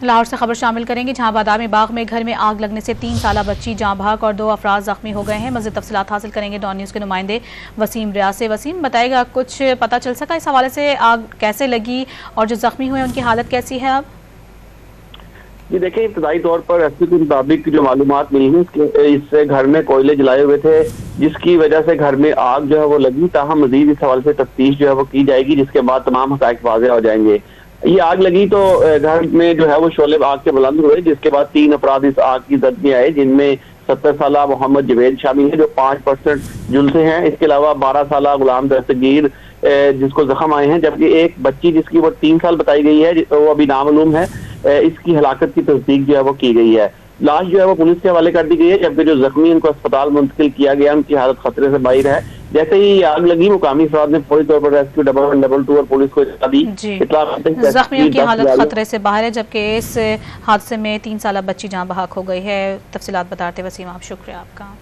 लाहौर से खबर शामिल करेंगे, जहां बादामी बाग में घर में आग लगने से 3 साला बच्ची जाँ बहक और 2 अफराद जख्मी हो गए हैं। मज़ीद तफसीलात हासिल करेंगे डॉन न्यूज़ के नुमाइंदे वसीम रियाज से। वसीम, बताएगा कुछ पता चल सका इस हवाले से, आग कैसे लगी और जो जख्मी हुए उनकी हालत कैसी है अब? ये देखिए, इब्तदाई तौर पर एसपी के मुताबिक जो मालूमात मिली है इससे घर में कोयले जलाए हुए थे, जिसकी वजह से घर में आग जो है वो लगी। ताहम मजीद इस हवाले से तफ्तीश जो है वो की जाएगी, जिसके बाद तमाम हक़ाइक़ वाज़ेह हो जाएंगे। ये आग लगी तो घर में जो है वो शोले आग के बुलंद हुए, जिसके बाद 3 अफराद इस आग की जद में आए, जिनमें 70 साला मोहम्मद जवेद शामिल है जो 5% झुलसे हैं। इसके अलावा 12 साला गुलाम दस्तगीर जिसको जख्म आए हैं, जबकि एक बच्ची जिसकी वो 3 साल बताई गई है वो अभी नामालूम है। इसकी हलाकत की तस्दीक जो है वो की गई है। लाश जो है वो पुलिस के हवाले कर दी गई है, जबकि जो जख्मी उनको अस्पताल मुंतकिल किया गया, उनकी हालत खतरे से बाहर है। जैसे ही आग लगी, मुकामी अफराद ने फौरी तौर पर रेस्क्यू 112 और पुलिस को इत्तला दी। जख्मियों की हालत खतरे से बाहर है, जबकि इस हादसे में 3 साला बच्ची जाँ बहक हो गई है। तफसीलात बताते वसीम, आप शुक्रिया आपका।